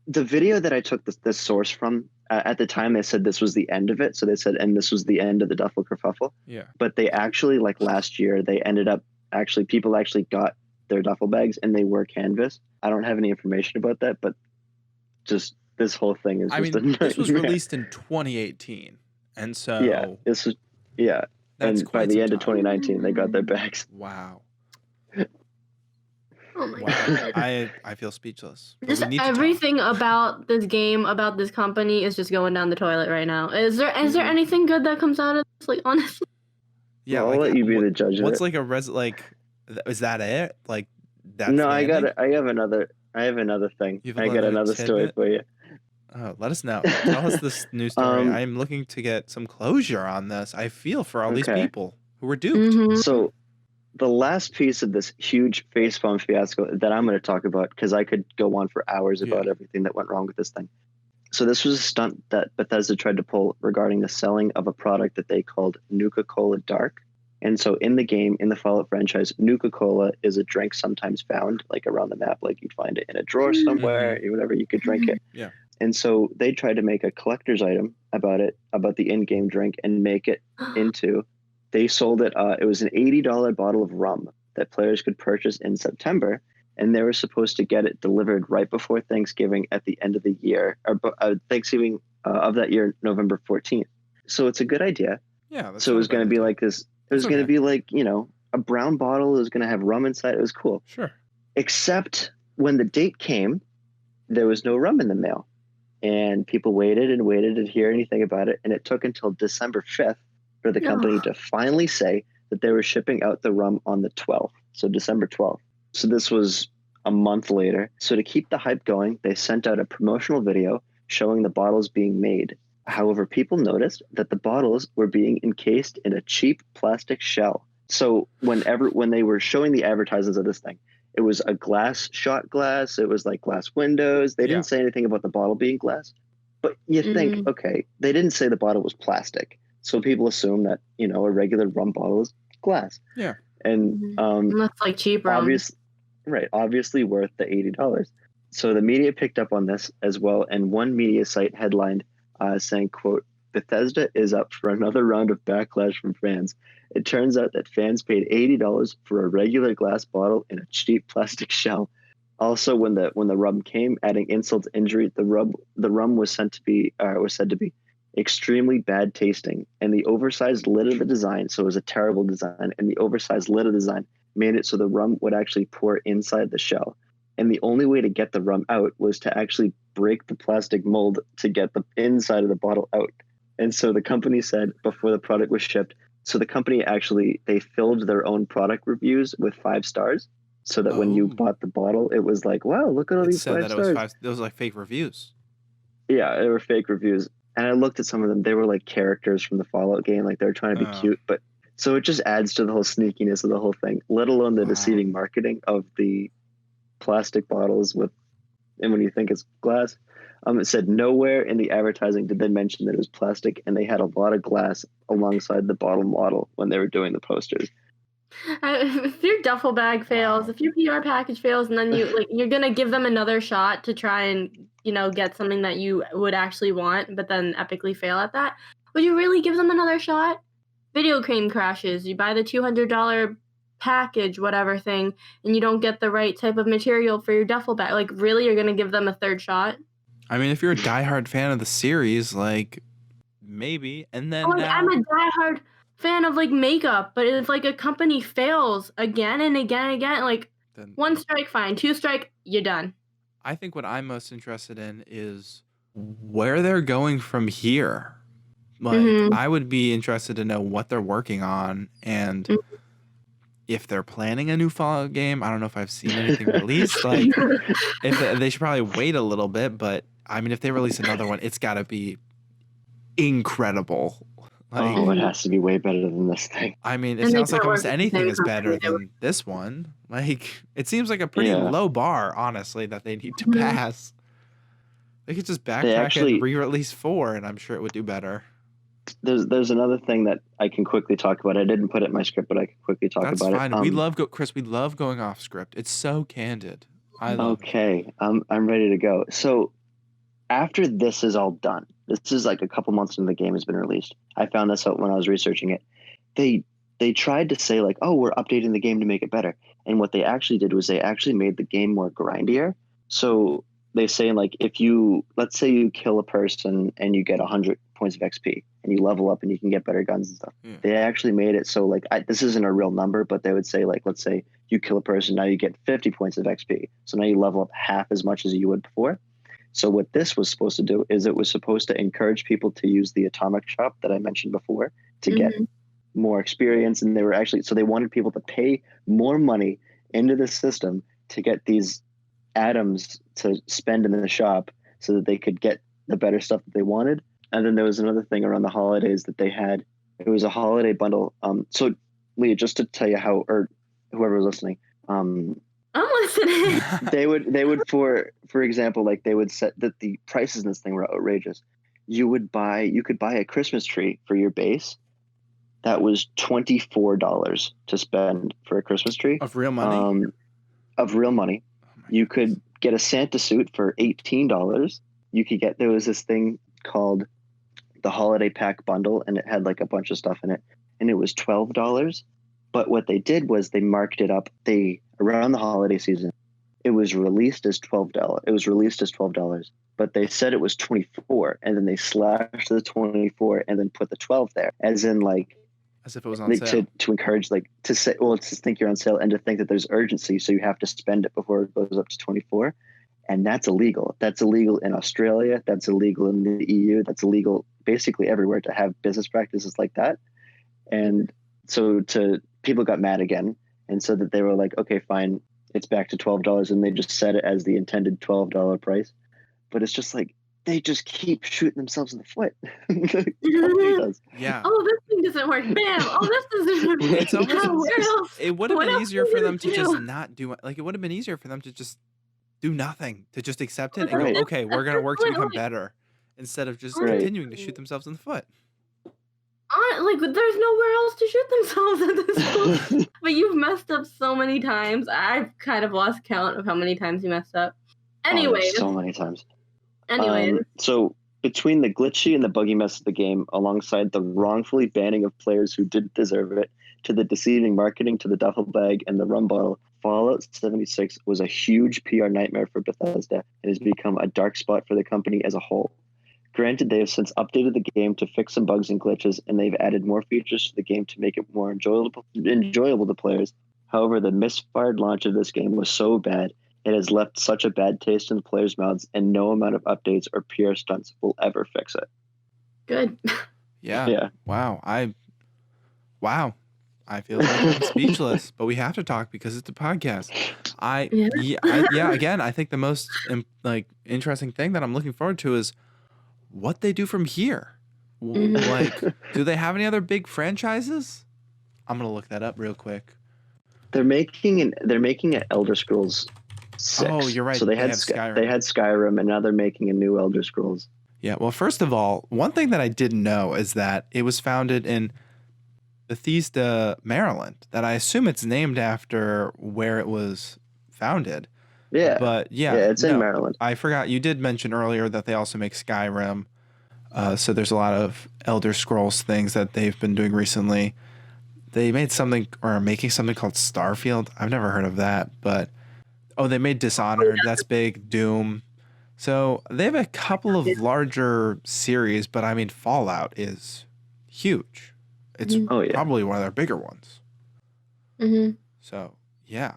The video that I took this source from, at the time they said this was the end of it. So they said, and this was the end of the Duffel Kerfuffle. Yeah. But they actually, like last year, they ended up people actually got their duffel bags and they were canvas. I don't have any information about that, but just this whole thing is just this was nightmare. released in 2018. And so Yeah. that's And by the end of time. 2019, they got their bags. Wow. Oh my Wow. god. I feel speechless. But Just we need to talk. everything about this game, about this company, is just going down the toilet right now. Is there anything good that comes out of this? Like, honestly. Yeah, Well, I'll let you be the judge of what's it. like is that it? Like that's No, the I ending? have another thing. You have I got another another story tidbit? for you. Oh, let us know. Tell us this news story. I'm looking to get some closure on this. I feel for all these Okay. people who were duped. Mhm. So the last piece of this huge facepalm fiasco that I'm going to talk about, because I could go on for hours about everything that went wrong with this thing. So this was a stunt that Bethesda tried to pull regarding the selling of a product that they called Nuka-Cola Dark. And so in the game, in the Fallout franchise, Nuka-Cola is a drink sometimes found like around the map. Like you'd find it in a drawer somewhere, whatever, you could drink it. Yeah. And so they tried to make a collector's item about the in-game drink, and make it into, they sold it, it was an $80 bottle of rum that players could purchase in September. And they were supposed to get it delivered right before Thanksgiving at the end of the year, or Thanksgiving of that year, November 14th. So it's a good idea. Yeah. So it was going to be like this. It was It's going to okay. be like, a brown bottle. It was going to have rum inside. It was cool. Sure. Except when the date came, there was no rum in the mail. And people waited and waited to hear anything about it. And it took until December 5th for the company to finally say that they were shipping out the rum on the 12th. So December 12th. So this was a month later. So to keep the hype going, they sent out a promotional video showing the bottles being made. However, people noticed that the bottles were being encased in a cheap plastic shell. So when they were showing the advertisements of this thing, it was a shot glass. It was like glass windows. They didn't say anything about the bottle being glass. But you think, okay, they didn't say the bottle was plastic, so people assume that a regular rum bottle is glass. Yeah. And that's like cheap rum. Obviously worth the $80. So the media picked up on this as well, and one media site headlined saying, quote, Bethesda is up for another round of backlash from fans. It turns out that fans paid $80 for a regular glass bottle in a cheap plastic shell. Also, when the rum came, adding insult to injury, the rum was said to be extremely bad tasting, and the oversized lid of the design, so it was a terrible design, and the oversized lid of the design made it so the rum would actually pour inside the shell. And the only way to get the rum out was to actually break the plastic mold to get the inside of the bottle out. And so the company said before the product was shipped, so the company they filled their own product reviews with 5 stars, so that when you bought the bottle, it was like, wow, look at all these 5 stars. Those were like fake reviews. Yeah, they were fake reviews. And I looked at some of them. They were like characters from the Fallout game. Like they were trying to be cute. But so it just adds to the whole sneakiness of the whole thing, let alone the deceiving marketing of the plastic bottles and when you think it's glass. It said nowhere in the advertising did they mention that it was plastic, and they had a lot of glass alongside the bottle model when they were doing the posters. If your duffel bag fails, if your PR package fails, and then you're gonna give them another shot to try and get something that you would actually want, but then epically fail at that, would you really give them another shot? Video game crashes. You buy the $200 package, whatever thing, and you don't get the right type of material for your duffel bag. Like, really, you're gonna give them a third shot? I mean, if you're a diehard fan of the series, like maybe, and then I'm a diehard fan of like makeup, but if like a company fails again and again and again, like then 1 strike, fine. 2 strike, you're done. I think what I'm most interested in is where they're going from here. Like, I would be interested to know what they're working on, and if they're planning a new Fallout game. I don't know if I've seen anything released. Like, if they should probably wait a little bit, but I mean, if they release another one, it's got to be incredible. Like, it has to be way better than this thing. I mean, it sounds like almost anything is better than this one. Like, it seems like a pretty low bar, honestly, that they need to pass. They could just backtrack and re-release 4, and I'm sure it would do better. There's another thing that I can quickly talk about. I didn't put it in my script, but I can quickly talk about it. That's fine. We love Chris. We love going off script. It's so candid. Okay, I'm ready to go. So after this is all done, this is like a couple months into the game has been released. I found this out when I was researching it. They tried to say like, oh, we're updating the game to make it better. And what they actually did was they actually made the game more grindier. So they say like, let's say you kill a person and you get 100 points of XP and you level up and you can get better guns and stuff. Yeah. They actually made it so like, this isn't a real number, but they would say like, let's say you kill a person, now you get 50 points of XP. So now you level up half as much as you would before. So what this was supposed to do is it was supposed to encourage people to use the atomic shop that I mentioned before to get more experience. And they wanted people to pay more money into the system to get these atoms to spend in the shop so that they could get the better stuff that they wanted. And then there was another thing around the holidays that they had. It was a holiday bundle. So Leah, just to tell you how, or whoever was listening, I'm listening. they would for example, like they would set that the prices in this thing were outrageous. You could buy a Christmas tree for your base. That was $24 to spend for a Christmas tree. Of real money? Of real money. You could get a Santa suit for $18. There was this thing called the Holiday Pack Bundle, and it had like a bunch of stuff in it, and it was $12. But what they did was they marked it up. Around the holiday season, it was released as $12. But they said it was $24, and then they slashed the 24 and then put the 12 there, as if it was on sale. To encourage, like, to say, well, it's to think you're on sale and to think that there's urgency, so you have to spend it before it goes up to 24. And that's illegal. That's illegal in Australia. That's illegal in the EU. That's illegal basically everywhere to have business practices like that. And so people got mad again and said that they were like, okay, fine, it's back to $12. And they just set it as the intended $12 price. But it's just like, they just keep shooting themselves in the foot. Does. Yeah. Oh, this thing doesn't work. Bam. Oh, this doesn't work. It's almost, it would have been easier for them to just not do it. Like, it would have been easier for them to just do nothing, to just accept it and go, okay, we're going to work to become better. instead of just Right. continuing to shoot themselves in the foot. Like, there's nowhere else to shoot themselves at this point. But you've messed up so many times. I've kind of lost count of how many times you messed up. Anyways, so many times. anyways, So between the glitchy and the buggy mess of the game, alongside the wrongfully banning of players who didn't deserve it, to the deceiving marketing to the duffel bag and the rum bottle, Fallout 76 was a huge PR nightmare for Bethesda and has become a dark spot for the company as a whole. Granted, they have since updated the game to fix some bugs and glitches, and they've added more features to the game to make it more enjoyable to players. However, the misfired launch of this game was so bad, it has left such a bad taste in the players' mouths, and no amount of updates or PR stunts will ever fix it. good. Yeah. Wow. I feel like I'm speechless, but we have to talk because it's a podcast. Again, I think the most interesting thing that I'm looking forward to is what they do from here. Like, do they have any other big franchises? I'm gonna look that up real quick. They're making an Elder Scrolls 6. Oh, you're right. So they had Skyrim, and now they're making a new Elder Scrolls. Yeah. Well, first of all, one thing that I didn't know is that it was founded in Bethesda, Maryland. That I assume it's named after where it was founded. Yeah. But it's in Maryland. I forgot. You did mention earlier that they also make Skyrim. So there's a lot of Elder Scrolls things that they've been doing recently. They made something or are making something called Starfield. I've never heard of that, but they made Dishonored. That's big. Doom. So they have a couple of larger series, but I mean Fallout is huge. It's probably one of their bigger ones. Mm-hmm. So yeah,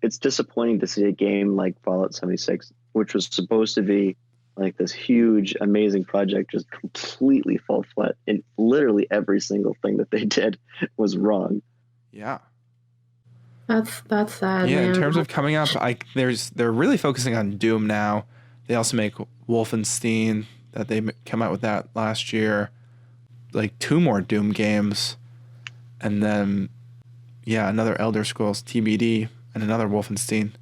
it's disappointing to see a game like Fallout 76, which was supposed to be like this huge, amazing project, just completely fall flat. And literally every single thing that they did was wrong. Yeah. That's sad. Yeah, man. in terms of coming up, they're really focusing on Doom now. They also make Wolfenstein that they came out with that last year. Like 2 more Doom games, and then another Elder Scrolls TBD and another Wolfenstein.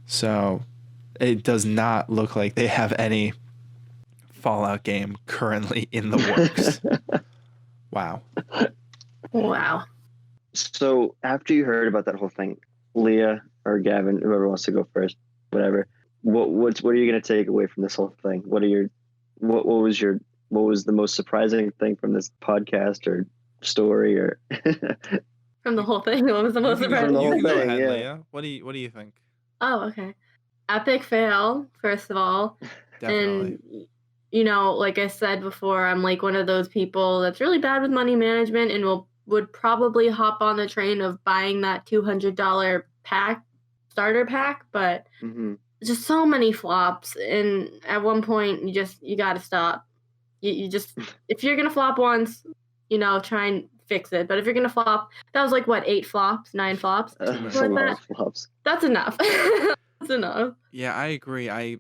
So it does not look like they have any Fallout game currently in the works. Wow. So after you heard about that whole thing, Leah or Gavin, whoever wants to go first, whatever. What are you going to take away from this whole thing? What was the most surprising thing from this podcast or story or from the whole thing? What was the most surprising? From the whole You can go thing, ahead, yeah. Leah. What do you think? Oh, okay. Epic fail, first of all. Definitely. And like I said before, I'm like one of those people that's really bad with money management and would probably hop on the train of buying that $200 starter pack, but just so many flops, and at one point you got to stop. You just, if you're gonna flop once, try and fix it. But if you're gonna flop, that was like what, 8 flops, 9 flops, That's a lot of flops. That's enough. That's enough. Yeah, I agree. I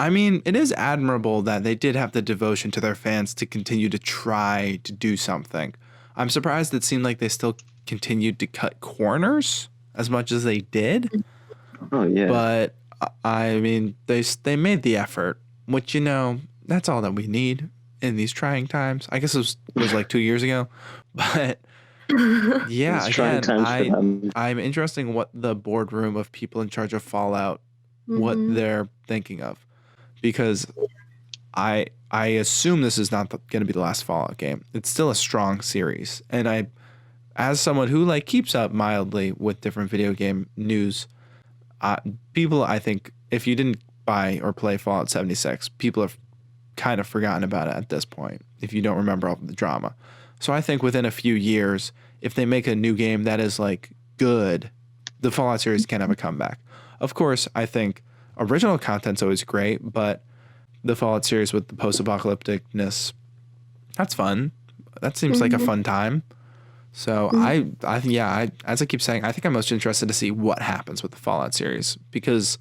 mean, it is admirable that they did have the devotion to their fans to continue to try to do something. I'm surprised it seemed like they still continued to cut corners as much as they did. Oh yeah. But I mean, they made the effort, which that's all that we need in these trying times. I guess it was like 2 years ago, but yeah, again, I'm interested in what the boardroom of people in charge of Fallout, what they're thinking of, because I assume this is not going to be the last Fallout game. It's still a strong series, and as someone who keeps up mildly with different video game news, people, I think if you didn't buy or play Fallout 76, people have kind of forgotten about it at this point if you don't remember all the drama. So I think within a few years, if they make a new game that is good, the Fallout series can have a comeback. Of course, I think original content's always great, but the Fallout series with the post-apocalypticness, that's fun. That seems like a fun time. So I as I keep saying, I think I'm most interested to see what happens with the Fallout series, because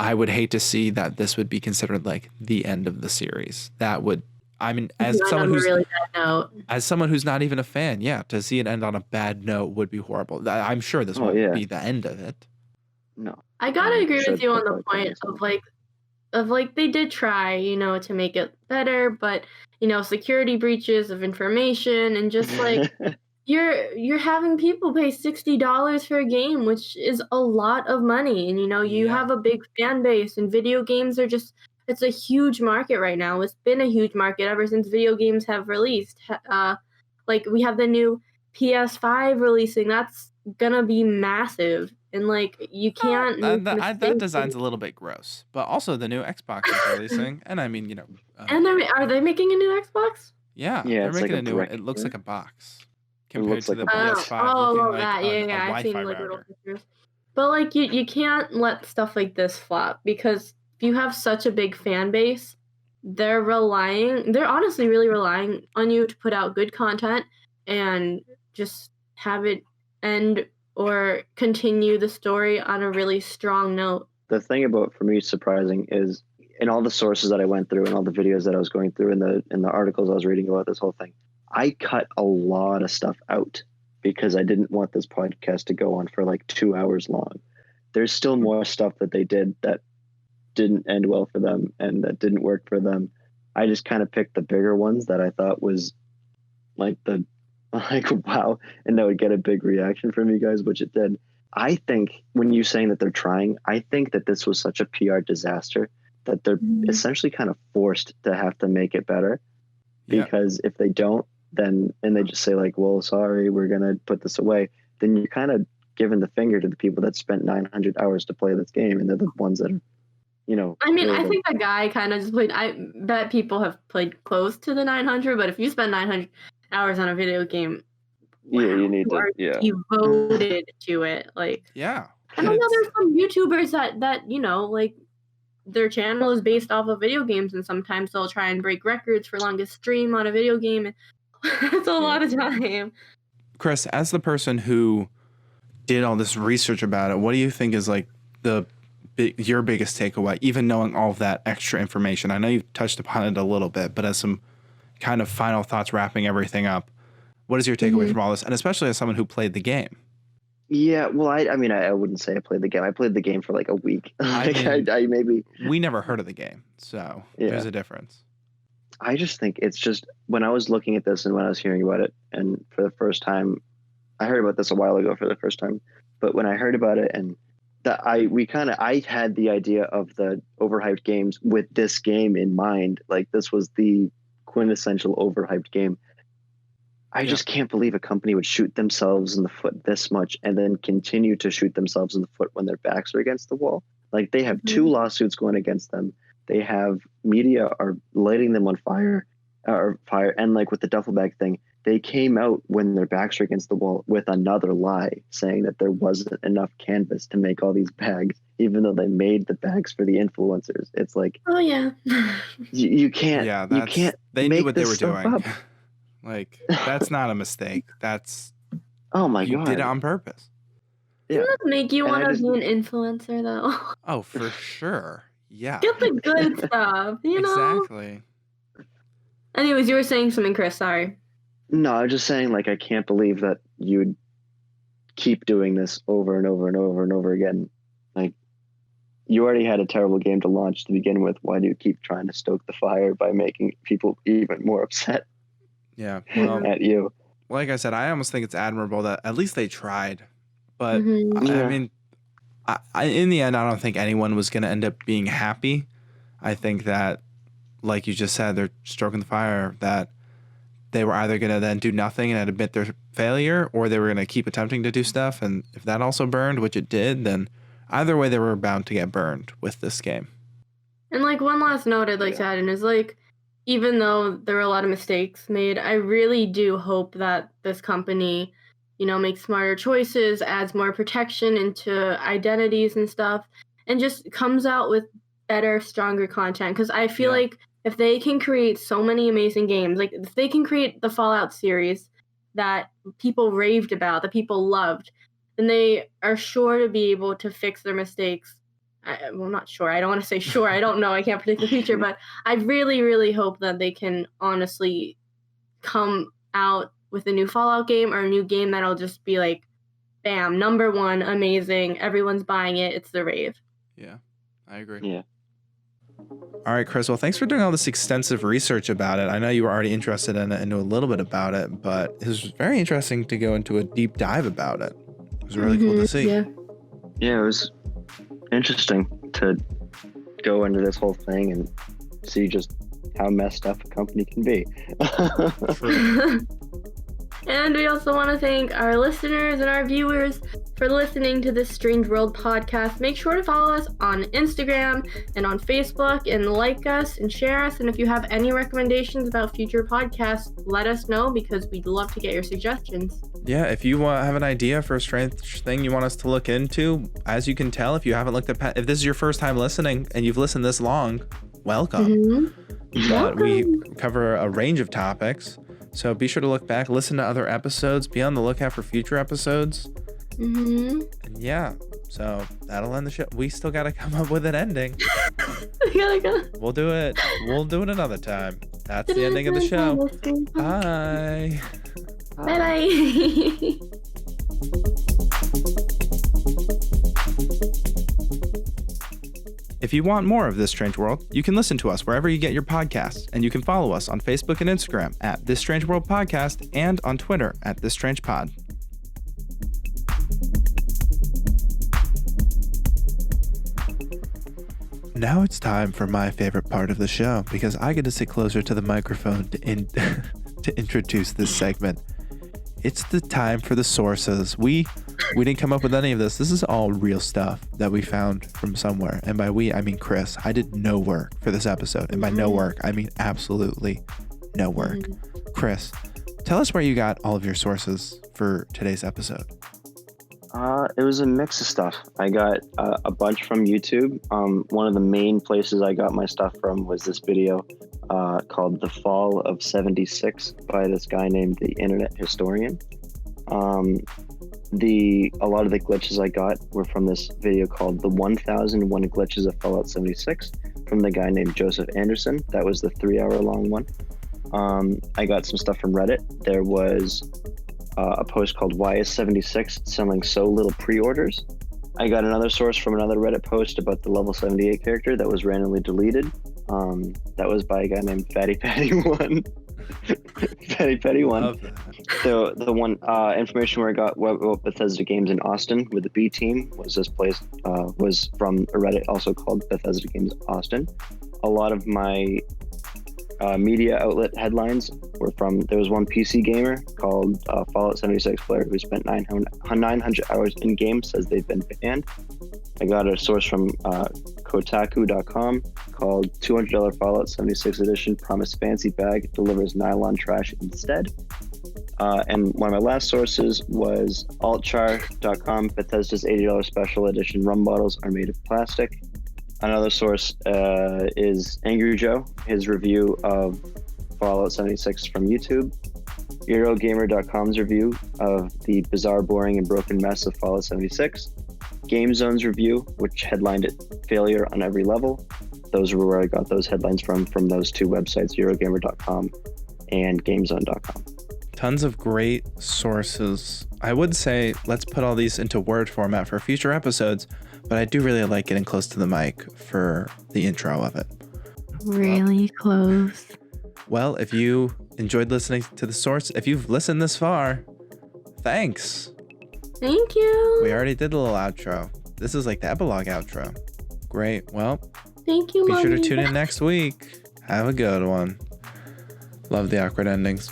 I would hate to see that this would be considered the end of the series. That would, I mean, as someone who's not even a fan, to see it end on a bad note would be horrible. I'm sure this won't be the end of it. No. I gotta agree with you on the point of of like they did try, to make it better, but security breaches of information and just like you're having people pay $60 for a game, which is a lot of money, and you have a big fan base, and video games are just it's a huge market right now. It's been a huge market ever since video games have released. Like we have the new PS5 releasing. That's gonna be massive, and like you can't make that design's a little bit gross, but also the new Xbox is releasing, and I mean, and are they making a new Xbox? Yeah, Yeah, they're it's making like a a new one. brick. It looks like a box It compared looks to like the a PS5 Oh, looking like that. a Yeah. I've seen Wi-Fi like little router. pictures. But like you can't let stuff like this flop, because if you have such a big fan base, they're honestly really relying on you to put out good content and just have it end or continue the story on a really strong note. The thing about, for me, surprising is in all the sources that I went through and all the videos that I was going through and the articles I was reading about this whole thing, I cut a lot of stuff out because I didn't want this podcast to go on for like 2 hours long. There's still more stuff that they did that didn't end well for them and that didn't work for them. I just kind of picked the bigger ones that I thought was like wow, and that would get a big reaction from you guys, which it did. I think when you're saying that they're trying, I think that this was such a PR disaster that they're essentially kind of forced to have to make it better, because if they don't, then, and they just say like, well, sorry, we're going to put this away, then you're kind of giving the finger to the people that spent 900 hours to play this game, and they're the ones that are, I mean, I think the guy kind of just played. I bet people have played close to the 900, but if you spend 900 hours on a video game, wow, you need to, devoted to it. Like, yeah, I don't know. There's some YouTubers that like their channel is based off of video games, and sometimes they'll try and break records for longest stream on a video game. It's a lot of time. Chris, as the person who did all this research about it, what do you think is like your biggest takeaway, even knowing all of that extra information? I know you've touched upon it a little bit, but as some kind of final thoughts wrapping everything up, what is your takeaway from all this? And especially as someone who played the game. Yeah, well, I mean, I wouldn't say I played the game. I played the game for like a week. I maybe. We never heard of the game, so there's a difference. I just think it's just, when I was looking at this and when I was hearing about it, and for the first time, I heard about this a while ago for the first time, but when I heard about it, and I had the idea of the overhyped games with this game in mind. Like, this was the quintessential overhyped game. I just can't believe a company would shoot themselves in the foot this much and then continue to shoot themselves in the foot when their backs are against the wall. Like, they have 2 lawsuits going against them. They have media are lighting them on fire, and like with the duffel bag thing, they came out when their backs are against the wall with another lie, saying that there wasn't enough canvas to make all these bags, even though they made the bags for the influencers. It's like, oh yeah, you can't. Yeah, you can't. They knew what they were stuff doing. Up. Like, that's not a mistake. That's oh my you god, did it on purpose. Doesn't that make you want to be an influencer though? Oh, for sure. Yeah. Get the good stuff, know? Exactly. Anyways, you were saying something, Chris. Sorry. No, I was just saying, like, I can't believe that you'd keep doing this over and over and over and over again. Like, you already had a terrible game to launch to begin with. Why do you keep trying to stoke the fire by making people even more upset? Yeah. Well, at you. Like I said, I almost think it's admirable that at least they tried. But I mean, in the end, I don't think anyone was going to end up being happy. I think that, like you just said, they're stroking the fire, that they were either going to then do nothing and admit their failure, or they were going to keep attempting to do stuff. And if that also burned, which it did, then either way they were bound to get burned with this game. And like one last note I'd like to add in is like, even though there were a lot of mistakes made, I really do hope that this company, makes smarter choices, adds more protection into identities and stuff, and just comes out with better, stronger content. Because I feel like if they can create so many amazing games, like if they can create the Fallout series that people raved about, that people loved, then they are sure to be able to fix their mistakes. Well, not sure. I don't want to say sure. I don't know. I can't predict the future, but I really, really hope that they can honestly come out with a new Fallout game or a new game that'll just be like, bam, #1, amazing. Everyone's buying it. It's the rave. Yeah, I agree. Yeah. All right, Chris. Well, thanks for doing all this extensive research about it. I know you were already interested in it and knew a little bit about it, but it was very interesting to go into a deep dive about it. It was really cool to see. Yeah. Yeah, it was interesting to go into this whole thing and see just how messed up a company can be. And we also want to thank our listeners and our viewers for listening to this Strange World podcast. Make sure to follow us on Instagram and on Facebook and like us and share us. And if you have any recommendations about future podcasts, let us know because we'd love to get your suggestions. Yeah, if you have an idea for a strange thing you want us to look into, as you can tell, if you haven't looked at, if this is your first time listening and you've listened this long, welcome. But we cover a range of topics. So be sure to look back, listen to other episodes, be on the lookout for future episodes. And yeah, so that'll end the show. We still got to come up with an ending. We'll do it. We'll do it another time. That's the ending of the show. Bye. Bye-bye. If you want more of This Strange World, you can listen to us wherever you get your podcasts, and you can follow us on Facebook and Instagram at This Strange World Podcast and on Twitter at This Strange Pod. Now it's time for my favorite part of the show because I get to sit closer to the microphone to introduce this segment. It's the time for the sources. We didn't come up with any of this. This is all real stuff that we found from somewhere. And by we, I mean Chris. I did no work for this episode. And by no work, I mean absolutely no work. Chris, tell us where you got all of your sources for today's episode. It was a mix of stuff. I got a bunch from YouTube. One of the main places I got my stuff from was this video called The Fall of 76 by this guy named the Internet Historian. A lot of the glitches I got were from this video called The 1001 Glitches of Fallout 76 from the guy named Joseph Anderson. That was the 3-hour long one. I got some stuff from Reddit. There was a post called Why is 76 selling so little pre-orders? I got another source from another Reddit post about the level 78 character that was randomly deleted. That was by a guy named Fatty Patty 1. Fatty Patty 1. The one information where I got what Bethesda Games in Austin with the B team was this place was from a Reddit also called Bethesda Games Austin. A lot of my media outlet headlines were from, there was one PC gamer called Fallout 76 player who spent 900 hours in game, says they've been banned. I got a source from Kotaku.com called $200 Fallout 76 edition promised fancy bag delivers nylon trash instead. And one of my last sources was altchar.com. Bethesda's $80 special edition rum bottles are made of plastic. Another source is Angry Joe, his review of Fallout 76 from YouTube. Eurogamer.com's review of the bizarre, boring, and broken mess of Fallout 76. GameZone's review, which headlined it failure on every level. Those were where I got those headlines from those two websites, Eurogamer.com and GameZone.com. Tons of great sources. I would say let's put all these into Word format for future episodes, but I do really like getting close to the mic for the intro of it. Really close. Well, if you enjoyed listening to the source, if you've listened this far, thanks. Thank you. We already did the little outro. This is like the epilogue outro. Great. Well, thank you, be Mommy. sure to tune in next week. Have a good one. Love the awkward endings.